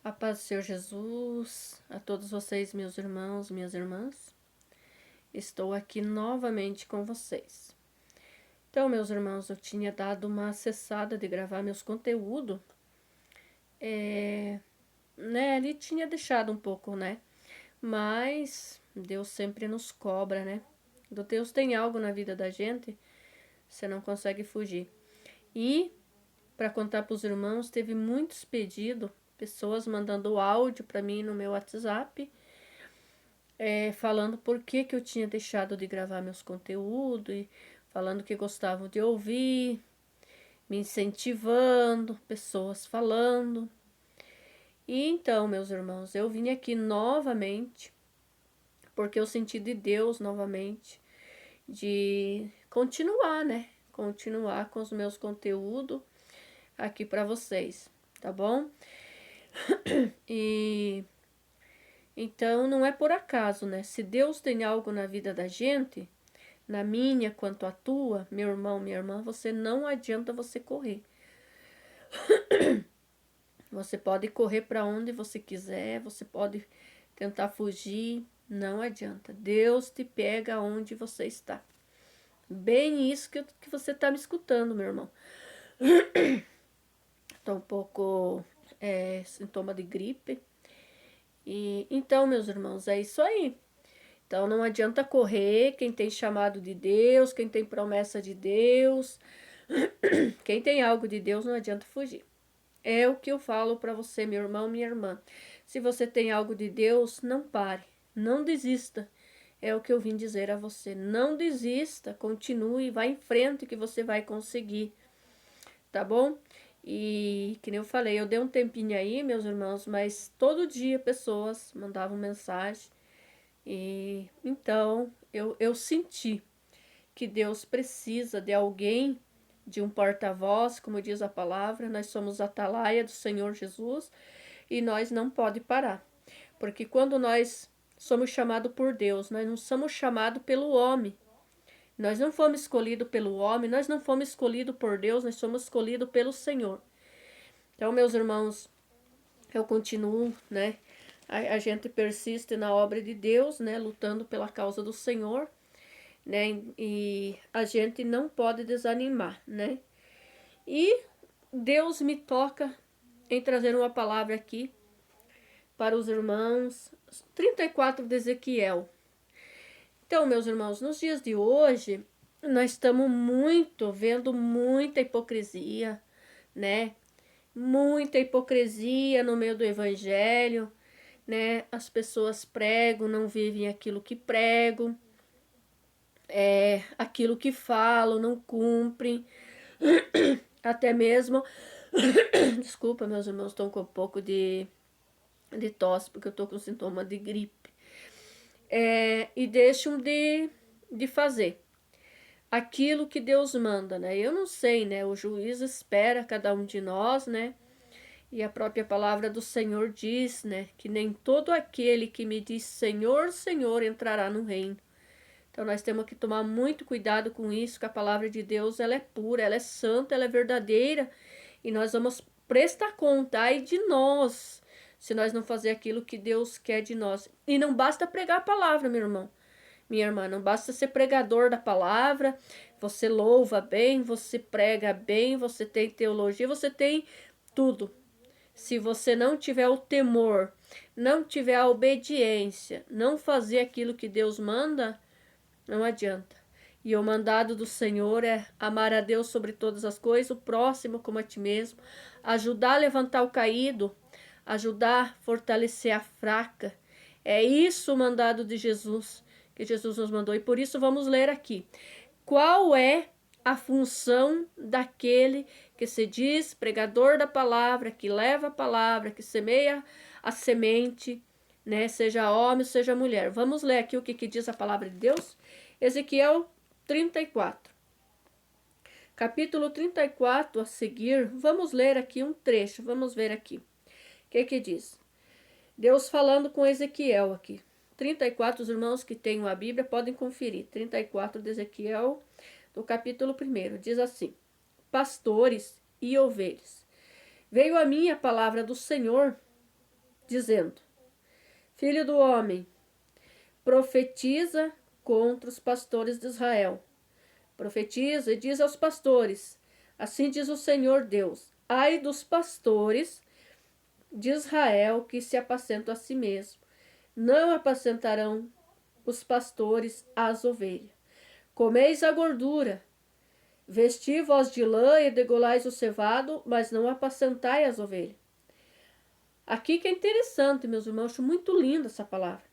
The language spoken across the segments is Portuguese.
A paz do Senhor Jesus, a todos vocês, meus irmãos, minhas irmãs. Estou aqui novamente com vocês. Então, meus irmãos, eu tinha dado uma cessada de gravar meus conteúdos. Ali tinha deixado um pouco, né? Mas Deus sempre nos cobra, né? Quando Deus tem algo na vida da gente, você não consegue fugir. E, para contar para os irmãos, teve muitos pedidos, pessoas mandando áudio para mim no meu WhatsApp, falando por que eu tinha deixado de gravar meus conteúdos, e falando que gostavam de ouvir, me incentivando, pessoas falando. E então, meus irmãos, eu vim aqui novamente, porque eu senti de Deus novamente, de continuar, né? Continuar com os meus conteúdos aqui para vocês, tá bom? E então não é por acaso, né? Se Deus tem algo na vida da gente, na minha quanto a tua, meu irmão, minha irmã, você não adianta você correr. Você pode correr para onde você quiser, você pode tentar fugir, não adianta. Deus te pega onde você está. Bem isso que você está me escutando, meu irmão. Estou um pouco sintoma de gripe. E então, meus irmãos, é isso aí. Então não adianta correr, quem tem chamado de Deus, quem tem promessa de Deus, quem tem algo de Deus, não adianta fugir. É o que eu falo para você, meu irmão, minha irmã. Se você tem algo de Deus, não pare, não desista. É o que eu vim dizer a você. Não desista, continue, vá em frente que você vai conseguir. Tá bom? E que nem eu falei, eu dei um tempinho aí, meus irmãos, mas todo dia pessoas mandavam mensagem. E então eu senti que Deus precisa de alguém, de um porta-voz, como diz a palavra. Nós somos a atalaia do Senhor Jesus e nós não pode parar. Porque quando nós somos chamados por Deus, nós não somos chamados pelo homem. Nós não fomos escolhidos pelo homem, nós não fomos escolhidos por Deus, nós somos escolhidos pelo Senhor. Então, meus irmãos, eu continuo, né? A gente persiste na obra de Deus, né? Lutando pela causa do Senhor, né? E a gente não pode desanimar, né? E Deus me toca em trazer uma palavra aqui para os irmãos, 34 de Ezequiel. Então, meus irmãos, nos dias de hoje, nós estamos vendo muita hipocrisia, né? Muita hipocrisia no meio do evangelho, né? As pessoas pregam, não vivem aquilo que pregam, aquilo que falam, não cumprem. Até mesmo, desculpa, meus irmãos, estão com um pouco de tosse, porque eu estou com sintoma de gripe. E deixam de fazer aquilo que Deus manda, né? Eu não sei, né? O juiz espera cada um de nós, né? E a própria palavra do Senhor diz, né? Que nem todo aquele que me diz Senhor, Senhor entrará no reino. Então nós temos que tomar muito cuidado com isso, que a palavra de Deus ela é pura, ela é santa, ela é verdadeira. E nós vamos prestar conta aí de nós, se nós não fazer aquilo que Deus quer de nós. E não basta pregar a palavra, meu irmão. Minha irmã, não basta ser pregador da palavra, você louva bem, você prega bem, você tem teologia, você tem tudo. Se você não tiver o temor, não tiver a obediência, não fazer aquilo que Deus manda, não adianta. E o mandado do Senhor é amar a Deus sobre todas as coisas, o próximo como a ti mesmo, ajudar a levantar o caído, ajudar a fortalecer a fraca. É isso o mandado de Jesus, que Jesus nos mandou. E por isso vamos ler aqui. Qual é a função daquele que se diz pregador da palavra, que leva a palavra, que semeia a semente, né? Seja homem, seja mulher. Vamos ler aqui o que diz a palavra de Deus. Ezequiel 34. Capítulo 34 a seguir, vamos ler aqui um trecho, vamos ver aqui. O que diz? Deus falando com Ezequiel aqui. 34, os irmãos que tenham a Bíblia podem conferir. 34 de Ezequiel, do capítulo 1, diz assim: Pastores e ovelhas. Veio a mim a palavra do Senhor, dizendo: Filho do homem, profetiza contra os pastores de Israel. Profetiza e diz aos pastores: assim diz o Senhor Deus: ai dos pastores de Israel que se apacentam a si mesmos. Não apacentarão os pastores as ovelhas. Comeis a gordura, vesti vós de lã e degolais o cevado, mas não apacentai as ovelhas. Aqui que é interessante, meus irmãos, acho muito linda essa palavra.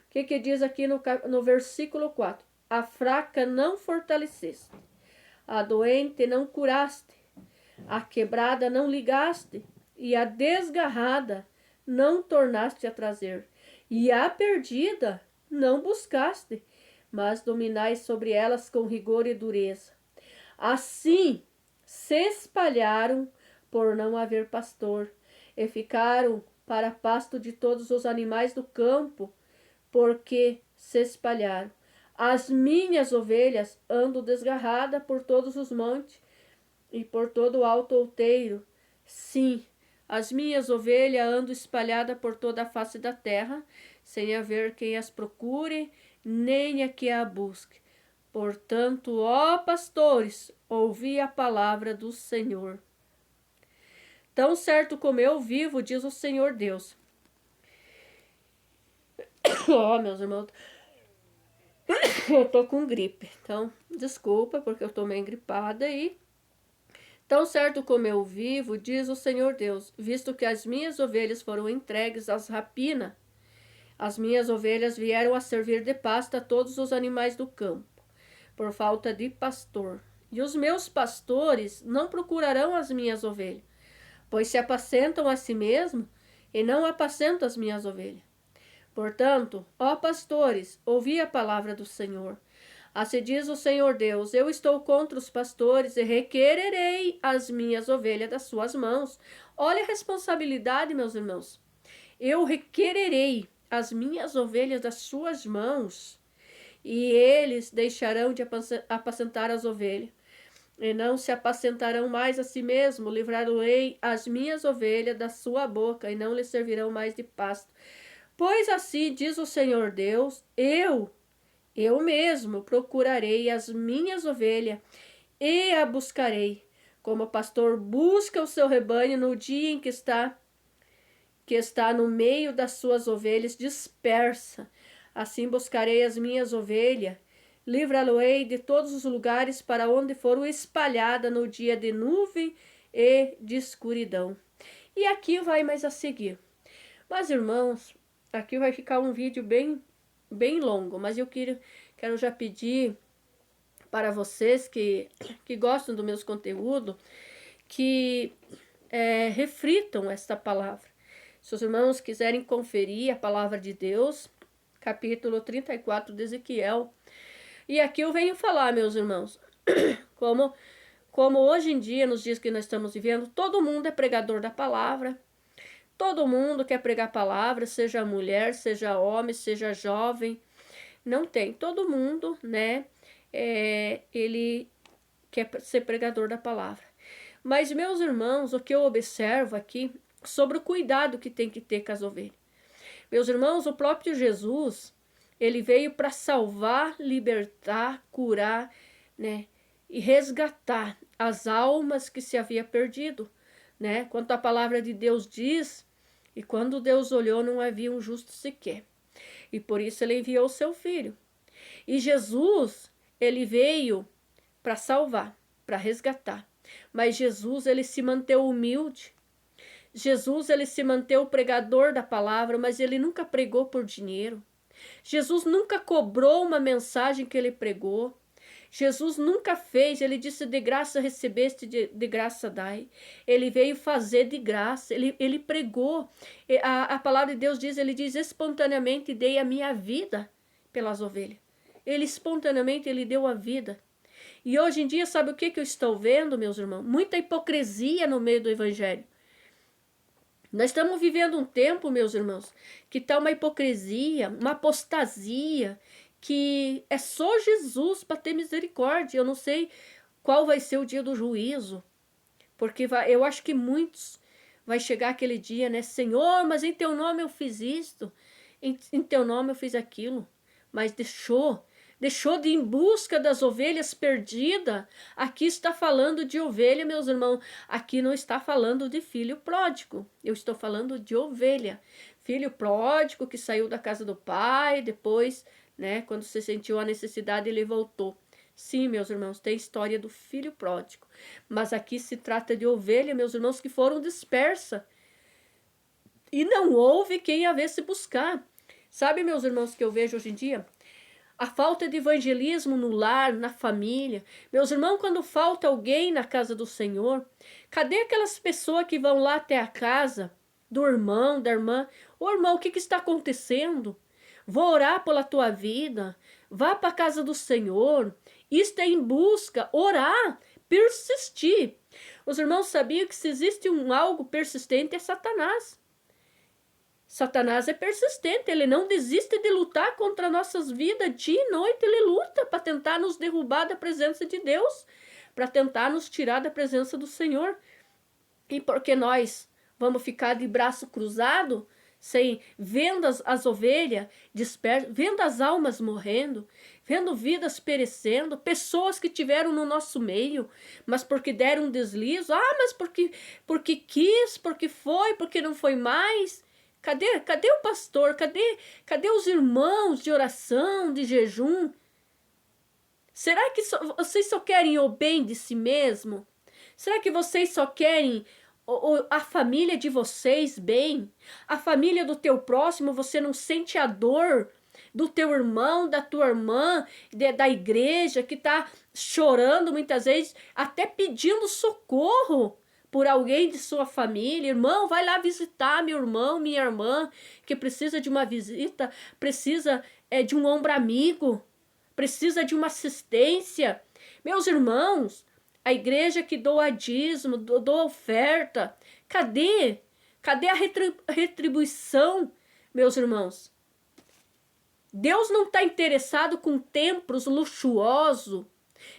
O que diz aqui no versículo 4? A fraca não fortaleceste, a doente não curaste, a quebrada não ligaste, e a desgarrada não tornaste a trazer, e a perdida não buscaste, mas dominais sobre elas com rigor e dureza. Assim se espalharam por não haver pastor, e ficaram para pasto de todos os animais do campo, porque se espalharam. As minhas ovelhas andam desgarrada por todos os montes e por todo o alto outeiro. Sim, as minhas ovelhas andam espalhadas por toda a face da terra, sem haver quem as procure, nem a que a busque. Portanto, ó pastores, ouvi a palavra do Senhor. Tão certo como eu vivo, diz o Senhor Deus. Ó, meus irmãos, eu tô com gripe, então desculpa porque eu tô meio engripada aí. Tão certo como eu vivo, diz o Senhor Deus, visto que as minhas ovelhas foram entregues às rapinas, as minhas ovelhas vieram a servir de pasta a todos os animais do campo, por falta de pastor. E os meus pastores não procurarão as minhas ovelhas, pois se apacentam a si mesmos e não apacentam as minhas ovelhas. Portanto, ó pastores, ouvi a palavra do Senhor. Assim diz o Senhor Deus: eu estou contra os pastores e requererei as minhas ovelhas das suas mãos. Olha a responsabilidade, meus irmãos. Eu requererei as minhas ovelhas das suas mãos, e eles deixarão de apacentar as ovelhas, e não se apacentarão mais a si mesmo. Livrarei as minhas ovelhas da sua boca, e não lhes servirão mais de pasto. Pois assim diz o Senhor Deus: eu mesmo procurarei as minhas ovelhas e a buscarei, como o pastor busca o seu rebanho no dia em que está no meio das suas ovelhas dispersa. Assim buscarei as minhas ovelhas, livrá-lo-ei de todos os lugares para onde foram espalhadas no dia de nuvem e de escuridão. E aqui vai mais a seguir. Mas, irmãos, aqui vai ficar um vídeo bem longo, mas eu quero já pedir para vocês que gostam do meus conteúdos, que reflitam esta palavra. Se os irmãos quiserem conferir a palavra de Deus, capítulo 34 de Ezequiel. E aqui eu venho falar, meus irmãos, como hoje em dia, nos dias que nós estamos vivendo, todo mundo é pregador da palavra. Todo mundo quer pregar a palavra, seja mulher, seja homem, seja jovem. Não tem. Todo mundo, né? Ele quer ser pregador da palavra. Mas, meus irmãos, o que eu observo aqui sobre o cuidado que tem que ter com as ovelhas. Meus irmãos, o próprio Jesus, ele veio para salvar, libertar, curar, né? E resgatar as almas que se havia perdido, né? Quanto a palavra de Deus diz, e quando Deus olhou, não havia um justo sequer. E por isso ele enviou o seu filho. E Jesus, ele veio para salvar, para resgatar. Mas Jesus, ele se manteve humilde. Jesus, ele se manteve o pregador da palavra, mas ele nunca pregou por dinheiro. Jesus nunca cobrou uma mensagem que ele pregou. Jesus nunca fez, ele disse: de graça recebeste, de graça dai. Ele veio fazer de graça, ele pregou. A palavra de Deus diz, ele diz: espontaneamente dei a minha vida pelas ovelhas. Ele espontaneamente, ele deu a vida. E hoje em dia, sabe o que eu estou vendo, meus irmãos? Muita hipocrisia no meio do evangelho. Nós estamos vivendo um tempo, meus irmãos, que está uma hipocrisia, uma apostasia, que é só Jesus para ter misericórdia. Eu não sei qual vai ser o dia do juízo, porque eu acho que muitos Vai chegar aquele dia, né? Senhor, mas em teu nome eu fiz isto, em teu nome eu fiz aquilo, mas deixou de ir em busca das ovelhas perdidas. Aqui está falando de ovelha, meus irmãos. Aqui não está falando de filho pródigo. Eu estou falando de ovelha. Filho pródigo que saiu da casa do pai, depois, né, quando se sentiu a necessidade, ele voltou. Sim, meus irmãos, tem história do filho pródigo. Mas aqui se trata de ovelha, meus irmãos, que foram dispersas. E não houve quem a viesse buscar. Sabe, meus irmãos, que eu vejo hoje em dia? A falta de evangelismo no lar, na família. Meus irmãos, quando falta alguém na casa do Senhor, cadê aquelas pessoas que vão lá até a casa do irmão, da irmã? Ô irmão, o que está acontecendo? Vou orar pela tua vida. Vá para a casa do Senhor. Isto é em busca, orar, persistir. Os irmãos sabiam que se existe algo persistente é Satanás. Satanás é persistente, ele não desiste de lutar contra nossas vidas, dia e noite ele luta para tentar nos derrubar da presença de Deus, para tentar nos tirar da presença do Senhor. E porque nós vamos ficar de braço cruzado, sem vendo as ovelhas dispersas, vendo as almas morrendo, vendo vidas perecendo, pessoas que tiveram no nosso meio, mas porque deram um deslizo, mas porque quis, porque foi, porque não foi mais. Cadê o pastor? Cadê os irmãos de oração, de jejum? Será que vocês só querem o bem de si mesmo? Será que vocês só querem a família de vocês bem? A família do teu próximo, você não sente a dor do teu irmão, da tua irmã, da igreja, que está chorando muitas vezes, até pedindo socorro por alguém de sua família? Irmão, vai lá visitar meu irmão, minha irmã, que precisa de uma visita, precisa de um ombro amigo, precisa de uma assistência. Meus irmãos, a igreja que doa dízimo, doa oferta, cadê? Cadê a retribuição, meus irmãos? Deus não está interessado com templos luxuosos.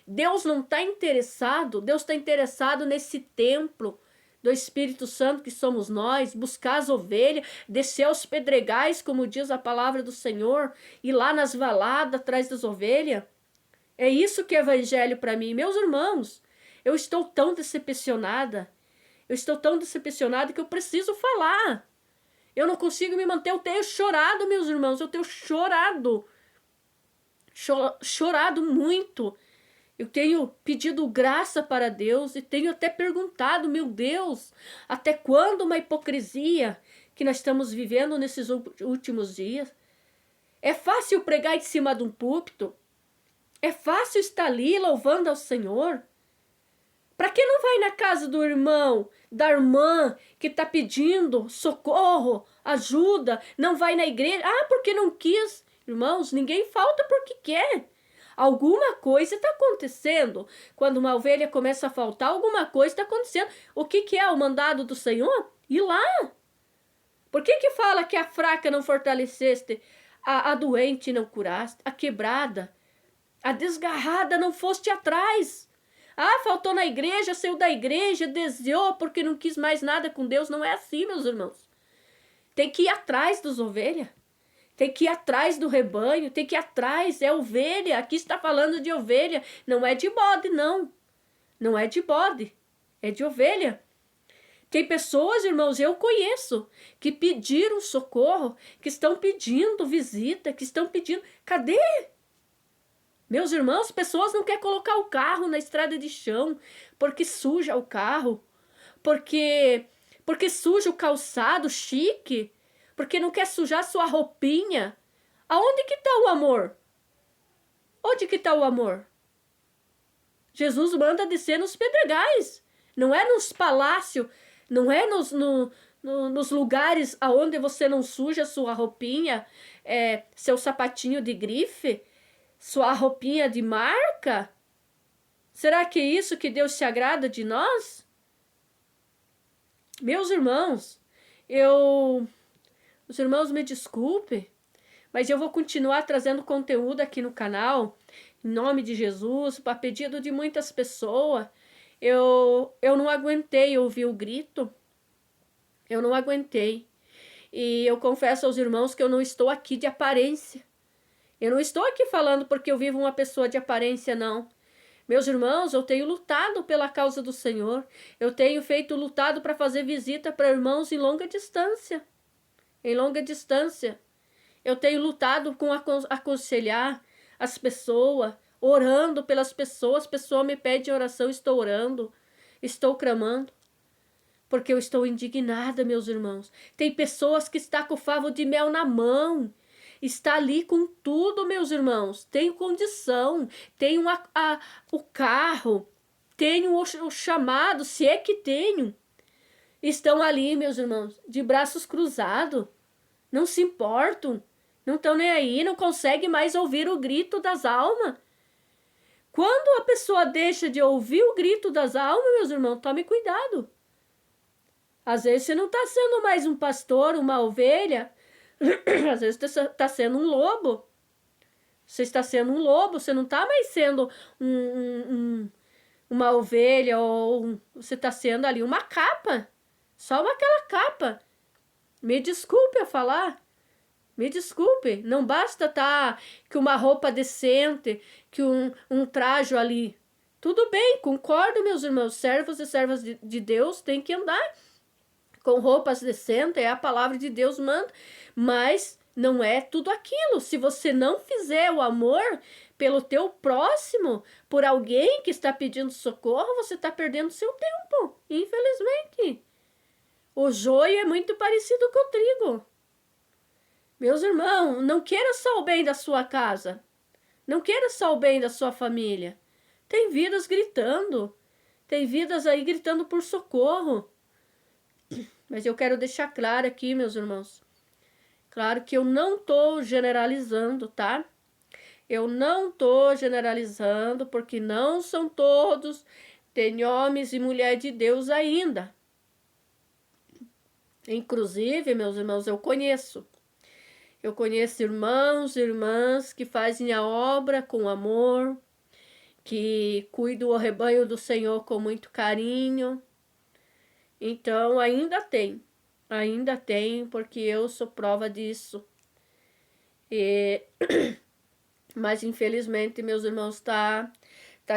Deus não está interessado, Deus está interessado nesse templo do Espírito Santo que somos nós, buscar as ovelhas, descer aos pedregais, como diz a palavra do Senhor, ir lá nas valadas atrás das ovelhas. É isso que é evangelho para mim. Meus irmãos, eu estou tão decepcionada, que eu preciso falar. Eu não consigo me manter, eu tenho chorado, meus irmãos, eu tenho chorado. Chorado muito. Eu tenho pedido graça para Deus e tenho até perguntado, meu Deus, até quando uma hipocrisia que nós estamos vivendo nesses últimos dias? É fácil pregar em cima de um púlpito? É fácil estar ali louvando ao Senhor? Para que não vai na casa do irmão, da irmã que está pedindo socorro, ajuda? Não vai na igreja? Porque não quis. Irmãos, ninguém falta porque quer. Alguma coisa está acontecendo. Quando uma ovelha começa a faltar, alguma coisa está acontecendo. O que é o mandado do Senhor? Ir lá. Por que fala que a fraca não fortaleceste, a doente não curaste, a quebrada, a desgarrada não foste atrás? Faltou na igreja, saiu da igreja, desviou porque não quis mais nada com Deus. Não é assim, meus irmãos. Tem que ir atrás das ovelhas. Tem que ir atrás do rebanho, tem que ir atrás, é ovelha. Aqui está falando de ovelha, não é de bode, não. Não é de bode, é de ovelha. Tem pessoas, irmãos, eu conheço, que pediram socorro, que estão pedindo visita, que estão pedindo... Cadê? Meus irmãos, pessoas não querem colocar o carro na estrada de chão, porque suja o carro, porque suja o calçado chique, porque não quer sujar sua roupinha. Aonde que está o amor? Onde que está o amor? Jesus manda descer nos pedregais. Não é nos palácios, não é nos lugares aonde você não suja sua roupinha, seu sapatinho de grife, sua roupinha de marca. Será que é isso que Deus se agrada de nós? Meus irmãos, os irmãos me desculpem, mas eu vou continuar trazendo conteúdo aqui no canal, em nome de Jesus, para pedido de muitas pessoas. Eu não aguentei ouvir o grito. Eu não aguentei. E eu confesso aos irmãos que eu não estou aqui de aparência. Eu não estou aqui falando porque eu vivo uma pessoa de aparência, não. Meus irmãos, eu tenho lutado pela causa do Senhor. Eu tenho lutado para fazer visita para irmãos em longa distância. Em longa distância. Eu tenho lutado com aconselhar as pessoas, orando pelas pessoas. As pessoas me pedem oração, estou orando, estou clamando. Porque eu estou indignada, meus irmãos. Tem pessoas que estão com o favo de mel na mão. Está ali com tudo, meus irmãos. Tem condição, tem o carro, tem o chamado, se é que tenho. Estão ali, meus irmãos, de braços cruzados. Não se importam. Não estão nem aí, não conseguem mais ouvir o grito das almas. Quando a pessoa deixa de ouvir o grito das almas, meus irmãos, tome cuidado. Às vezes você não está sendo mais um pastor, uma ovelha. Às vezes você está sendo um lobo. Você está sendo um lobo, você não está mais sendo uma ovelha, ou você está sendo ali uma capa. Só aquela capa. Me desculpe a falar. Me desculpe. Não basta estar com uma roupa decente, que um traje ali. Tudo bem, concordo, meus irmãos. Servos e servas de Deus têm que andar com roupas decentes, é a palavra de Deus manda, mas não é tudo aquilo. Se você não fizer o amor pelo teu próximo, por alguém que está pedindo socorro, você está perdendo seu tempo, infelizmente. O joio é muito parecido com o trigo. Meus irmãos, não queira só o bem da sua casa, não queira só o bem da sua família. Tem vidas gritando, tem vidas aí gritando por socorro. Mas eu quero deixar claro aqui, meus irmãos. Claro que eu não estou generalizando, tá? Eu não estou generalizando, porque não são todos. Tem homens e mulheres de Deus ainda. Inclusive, meus irmãos, eu conheço. Eu conheço irmãos e irmãs que fazem a obra com amor, que cuidam do rebanho do Senhor com muito carinho. Então, ainda tem, porque eu sou prova disso. Mas, infelizmente, meus irmãos, tá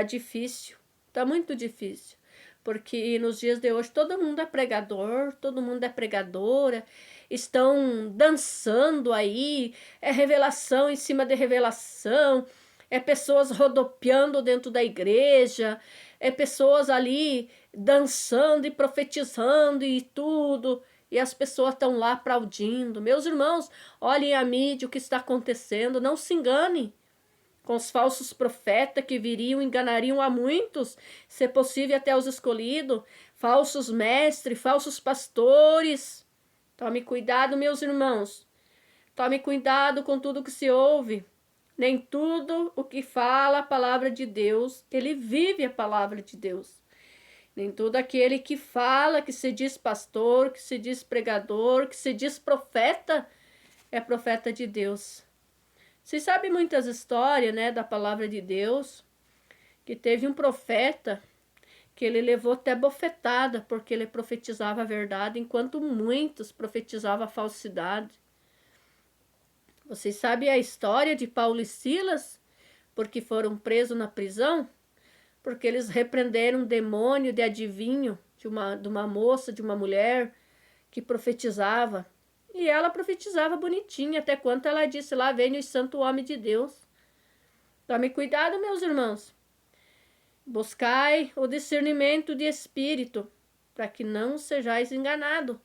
difícil, tá muito difícil. Porque nos dias de hoje todo mundo é pregador, todo mundo é pregadora, estão dançando aí, é revelação em cima de revelação, é pessoas rodopiando dentro da igreja, é pessoas ali dançando e profetizando e tudo, e as pessoas estão lá aplaudindo. Meus irmãos, olhem a mídia, o que está acontecendo, não se enganem com os falsos profetas que viriam, enganariam a muitos, se possível até os escolhidos, falsos mestres, falsos pastores. Tome cuidado, meus irmãos, tome cuidado com tudo que se ouve. Nem tudo o que fala a palavra de Deus, ele vive a palavra de Deus. Nem tudo aquele que fala, que se diz pastor, que se diz pregador, que se diz profeta, é profeta de Deus. Você sabe muitas histórias, né, da palavra de Deus, que teve um profeta que ele levou até bofetada, porque ele profetizava a verdade, enquanto muitos profetizavam a falsidade. Vocês sabem a história de Paulo e Silas, porque foram presos na prisão? Porque eles repreenderam um demônio de adivinho de uma moça, de uma mulher que profetizava. E ela profetizava bonitinha, até quanto ela disse lá, venha o santo homem de Deus. Tome cuidado, meus irmãos. Buscai o discernimento de espírito, para que não sejais enganados.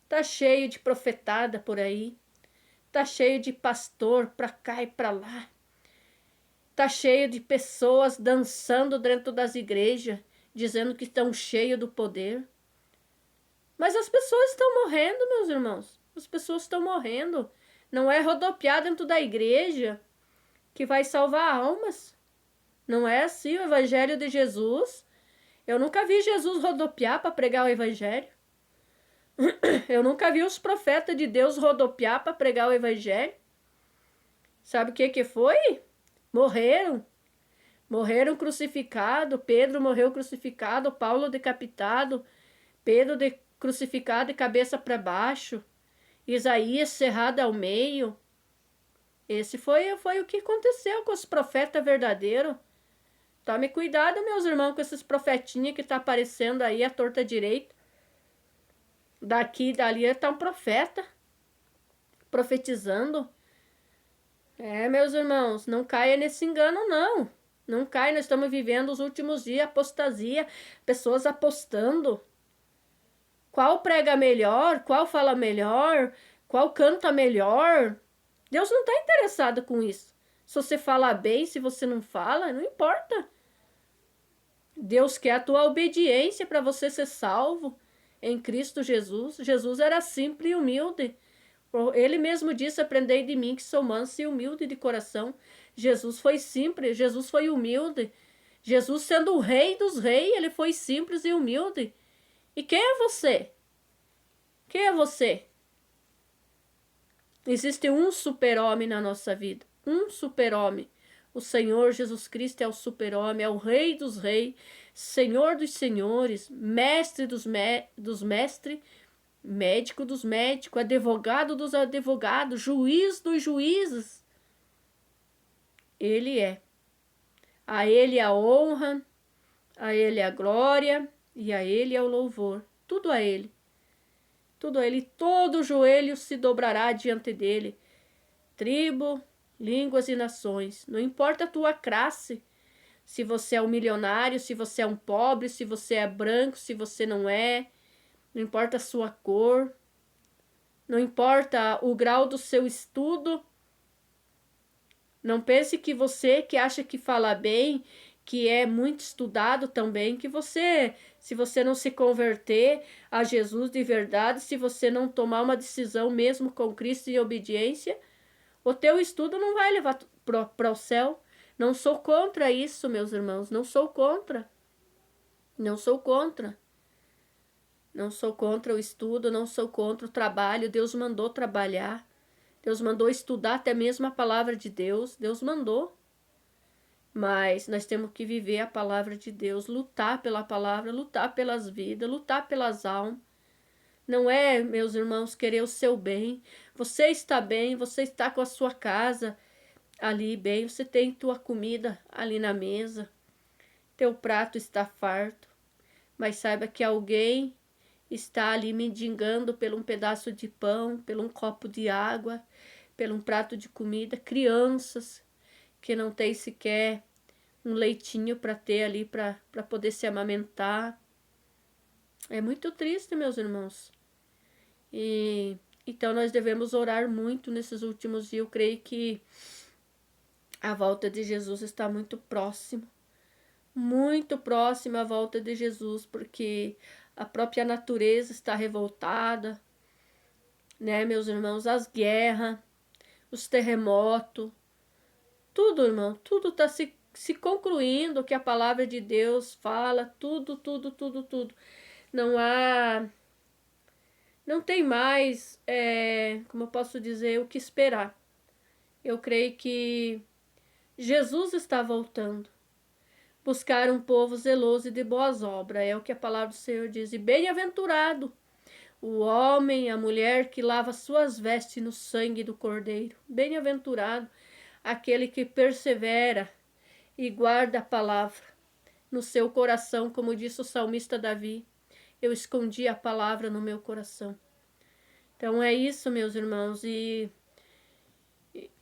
Tá cheio de profetada por aí. Tá cheio de pastor para cá e para lá. Tá cheio de pessoas dançando dentro das igrejas, dizendo que estão cheios do poder. Mas as pessoas estão morrendo, meus irmãos. As pessoas estão morrendo. Não é rodopiar dentro da igreja que vai salvar almas. Não é assim o evangelho de Jesus. Eu nunca vi Jesus rodopiar para pregar o evangelho. Eu nunca vi os profetas de Deus rodopiar para pregar o evangelho. Sabe o que foi? Morreram. Morreram crucificados. Pedro morreu crucificado. Paulo decapitado. Pedro crucificado de cabeça para baixo, Isaías cerrado ao meio. Esse foi o que aconteceu com os profetas verdadeiros. Tome cuidado, meus irmãos, com esses profetinhos que tá aparecendo aí à torta direita. Daqui e dali tá um profeta profetizando. Meus irmãos, não caia nesse engano, não. Não caia, nós estamos vivendo os últimos dias, apostasia, pessoas apostando. Qual prega melhor, qual fala melhor, qual canta melhor. Deus não está interessado com isso. Se você fala bem, se você não fala, não importa. Deus quer a tua obediência para você ser salvo em Cristo Jesus. Jesus era simples e humilde. Ele mesmo disse, aprendei de mim que sou manso e humilde de coração. Jesus foi simples, Jesus foi humilde. Jesus sendo o rei dos reis, ele foi simples e humilde. E quem é você? Quem é você? Existe um super-homem na nossa vida. Um super-homem. O Senhor Jesus Cristo é o super-homem, é o Rei dos reis, Senhor dos senhores, Mestre dos mestres, médico dos médicos, advogado dos advogados, juiz dos juízes. Ele é. A ele a honra, a ele a glória e a ele é o louvor. Tudo a ele. Tudo a ele. Todo joelho se dobrará diante dele. Tribo, línguas e nações. Não importa a tua classe. Se você é um milionário, se você é um pobre, se você é branco, se você não é. Não importa a sua cor. Não importa o grau do seu estudo. Não pense que você que acha que fala bem, que é muito estudado também, que você, se você não se converter a Jesus de verdade, se você não tomar uma decisão mesmo com Cristo em obediência, o teu estudo não vai levar para o céu. Não sou contra isso, meus irmãos, não sou contra. Não sou contra. Não sou contra o estudo, não sou contra o trabalho. Deus mandou trabalhar. Deus mandou estudar até mesmo a palavra de Deus. Deus mandou. Mas nós temos que viver a palavra de Deus, lutar pela palavra, lutar pelas vidas, lutar pelas almas. Não é, meus irmãos, querer o seu bem. Você está bem, você está com a sua casa ali bem, você tem tua comida ali na mesa, teu prato está farto. Mas saiba que alguém está ali mendigando por um pedaço de pão, por um copo de água, por um prato de comida. Crianças que não tem sequer um leitinho para ter ali, para poder se amamentar. É muito triste, meus irmãos. E então nós devemos orar muito nesses últimos dias. Eu creio que a volta de Jesus está muito próxima a volta de Jesus, porque a própria natureza está revoltada, né, meus irmãos? As guerras, os terremotos, tudo, irmão, tudo está se concluindo, o que a palavra de Deus fala, tudo. Não tem mais, como eu posso dizer, o que esperar. Eu creio que Jesus está voltando. Buscar um povo zeloso e de boas obras, é o que a palavra do Senhor diz. E bem-aventurado o homem, a mulher que lava suas vestes no sangue do Cordeiro. Bem-aventurado aquele que persevera e guarda a palavra no seu coração, como disse o salmista Davi. Eu escondi a palavra no meu coração. Então é isso, meus irmãos, e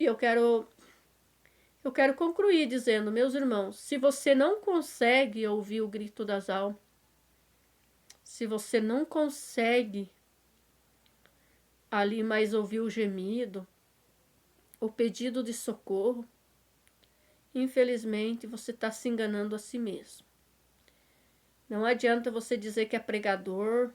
eu quero concluir dizendo, meus irmãos, se você não consegue ouvir o grito das almas, se você não consegue ali mais ouvir o gemido, o pedido de socorro, infelizmente você está se enganando a si mesmo. Não adianta você dizer que é pregador,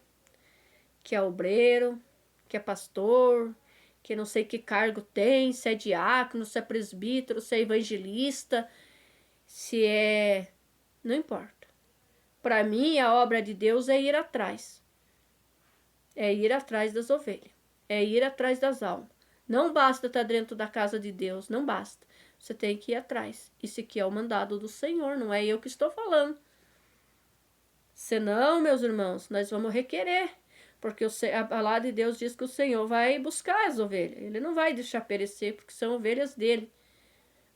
que é obreiro, que é pastor, que não sei que cargo tem, se é diácono, se é presbítero, se é evangelista, se é... Não importa. Para mim, a obra de Deus é ir atrás. É ir atrás das ovelhas. É ir atrás das almas. Não basta estar dentro da casa de Deus, não basta. Você tem que ir atrás. Isso aqui é o mandado do Senhor, não é eu que estou falando. Senão, meus irmãos, nós vamos requerer Porque a palavra de Deus diz que o Senhor vai buscar as ovelhas. Ele não vai deixar perecer, porque são ovelhas dele.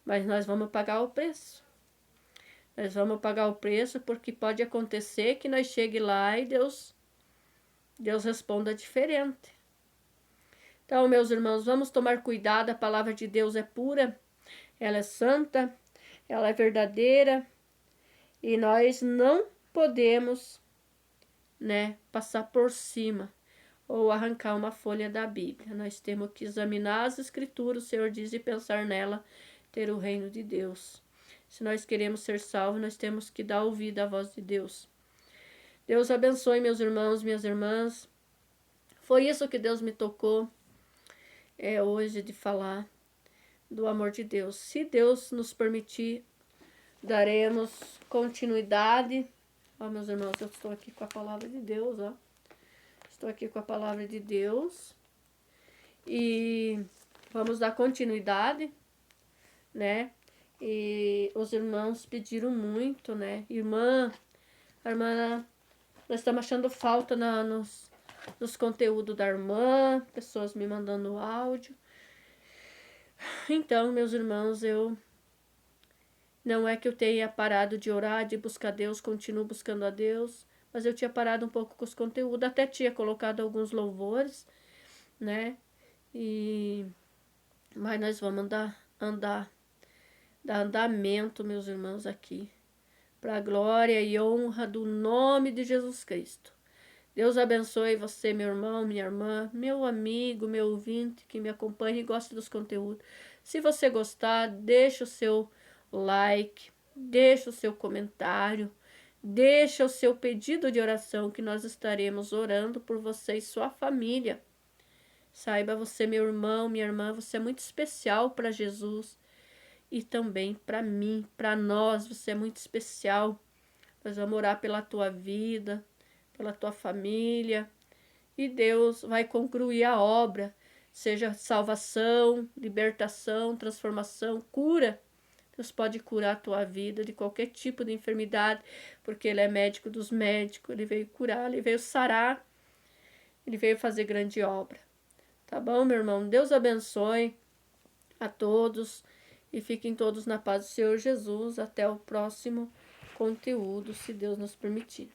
Mas nós vamos pagar o preço. Nós vamos pagar o preço porque pode acontecer que nós chegue lá e Deus responda diferente. Então, meus irmãos, vamos tomar cuidado. A palavra de Deus é pura, ela é santa, ela é verdadeira. E nós não podemos, né, passar por cima ou arrancar uma folha da Bíblia. Nós temos que examinar as Escrituras, o Senhor diz, e pensar nela, ter o reino de Deus. Se nós queremos ser salvos, nós temos que dar ouvido à voz de Deus. Deus abençoe meus irmãos, minhas irmãs. Foi isso que Deus me tocou hoje de falar do amor de Deus. Se Deus nos permitir, daremos continuidade. Ó, meus irmãos, eu estou aqui com a palavra de Deus, ó. Estou aqui com a palavra de Deus. E vamos dar continuidade, né? E os irmãos pediram muito, né? Irmã, nós estamos achando falta nos conteúdos da irmã, pessoas me mandando áudio. Então, meus irmãos, não é que eu tenha parado de orar, de buscar Deus, continuo buscando a Deus, mas eu tinha parado um pouco com os conteúdos, até tinha colocado alguns louvores, né? Mas nós vamos dar andamento, meus irmãos, aqui, para a glória e honra do nome de Jesus Cristo. Deus abençoe você, meu irmão, minha irmã, meu amigo, meu ouvinte que me acompanha e gosta dos conteúdos. Se você gostar, deixa o seu like, deixa o seu comentário, deixa o seu pedido de oração que nós estaremos orando por você e sua família. Saiba você, meu irmão, minha irmã, você é muito especial para Jesus e também para mim, para nós, você é muito especial. Nós vamos orar pela tua vida, pela tua família, e Deus vai concluir a obra, seja salvação, libertação, transformação, cura. Deus pode curar a tua vida de qualquer tipo de enfermidade, porque Ele é médico dos médicos, Ele veio curar, Ele veio sarar, Ele veio fazer grande obra. Tá bom, meu irmão? Deus abençoe a todos e fiquem todos na paz do Senhor Jesus. Até o próximo conteúdo, se Deus nos permitir.